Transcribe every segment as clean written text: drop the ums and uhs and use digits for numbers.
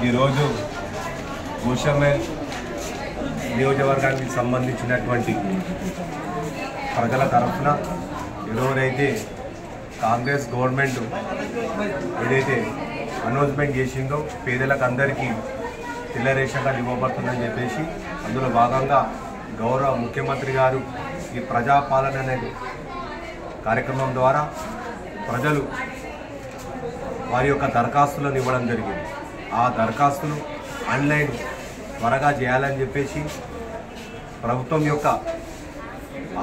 ఈరోజు గోషామహల్ నియోజకవర్గానికి సంబంధించినటువంటి ప్రజల తరఫున ఎవరైతే కాంగ్రెస్ గవర్నమెంట్ ఏదైతే అనౌన్స్మెంట్ చేసిందో పేదలకు అందరికీ తెల్ల రేషన్ కార్డు ఇవ్వబడుతుందని చెప్పేసి అందులో భాగంగా గౌరవ ముఖ్యమంత్రి గారు ఈ ప్రజాపాలన అనే కార్యక్రమం ద్వారా ప్రజలు వారి యొక్క దరఖాస్తులను ఇవ్వడం జరిగింది. ఆ దరఖాస్తులు ఆన్లైన్ త్వరగా చేయాలని చెప్పేసి ప్రభుత్వం యొక్క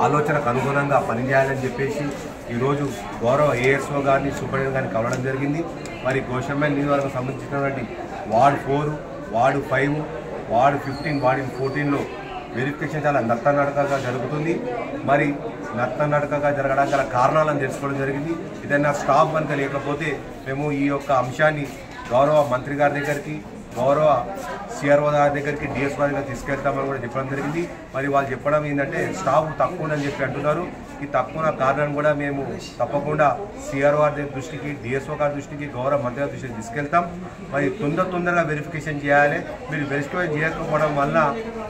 ఆలోచనకు అనుగుణంగా పనిచేయాలని చెప్పేసి ఈరోజు గౌరవ ఏఎస్ఓ గారిని సూపరింటెండెంట్ గారిని కలవడం జరిగింది. మరి గోషామహల్ నియోజకవర్గం సంబంధించినటువంటి వార్డు 4, వార్డు 5, వార్డు 15, వార్డు 14లో వెరిఫికేషన్ చాలా నత్తనడకగా జరుగుతుంది. మరి నత్తనడకగా జరగడానికి గల కారణాలను తెలుసుకోవడం జరిగింది. ఏదైనా స్టాఫ్ కనుక లేకపోతే మేము ఈ యొక్క అంశాన్ని గౌరవ మంత్రి గారి దగ్గరికి, గౌరవ సిఆర్ఓ గారి దగ్గరికి, డిఎస్ఓ గారి దగ్గర తీసుకెళ్తామని కూడా చెప్పడం జరిగింది. మరి వాళ్ళు చెప్పడం ఏంటంటే స్టాఫ్ తక్కువ ఉందని చెప్పి అంటున్నారు. ఈ తక్కువ కారణం కూడా మేము తప్పకుండా సిఆర్ఓ గారి దృష్టికి, డిఎస్ఓ గారి దృష్టికి, గౌరవ మంత్రి గారి దృష్టికి తీసుకెళ్తాం. మరి తొందరగా వెరిఫికేషన్ చేయాలి. మీరు వెరిఫికేషన్ చేయకపోవడం వల్ల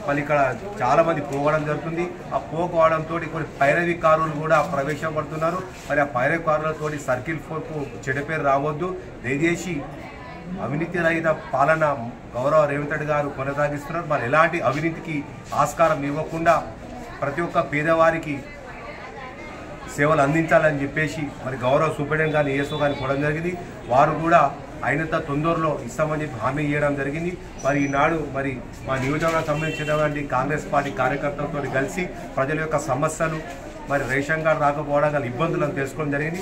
మళ్ళీ ఇక్కడ చాలామంది పోవడం జరుగుతుంది. ఆ పోకపోవడంతో కొన్ని పైరవికారులు కూడా ప్రవేశం పడుతున్నారు. మరి ఆ పైరవికారులతో సర్కిల్ 4కు చెడ్డ పేరు రావద్దు. దయచేసి అవినీతి రహిత పాలన గౌరవ రేవంత్ రెడ్డి గారు కొనసాగిస్తున్నారు. మరి ఎలాంటి అవినీతికి ఆస్కారం ఇవ్వకుండా ప్రతి ఒక్క పేదవారికి సేవలు అందించాలని చెప్పేసి మరి గౌరవ సూపరింటెండెంట్ గారిని, ఏఎస్ఓ గారిని కోవడం జరిగింది. వారు కూడా అయినంత తొందరలో ఇస్తామని చెప్పి హామీ ఇవ్వడం జరిగింది. మరి ఈనాడు మరి మా నియోజకవర్గానికి సంబంధించినటువంటి కాంగ్రెస్ పార్టీ కార్యకర్తలతో కలిసి ప్రజల యొక్క సమస్యలు, మరి రేషన్ కార్డు రాకపోవడం గల ఇబ్బందులను తెలుసుకోవడం జరిగింది.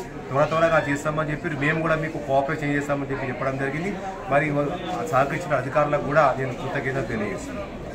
త్వరగా చేస్తామని చెప్పి మేము కూడా మీకు కోఆపరేషన్ చేస్తామని చెప్పి చెప్పడం జరిగింది. మరి సహకరించిన అధికారులకు కూడా నేను కృతజ్ఞతలు తెలియజేస్తున్నాను.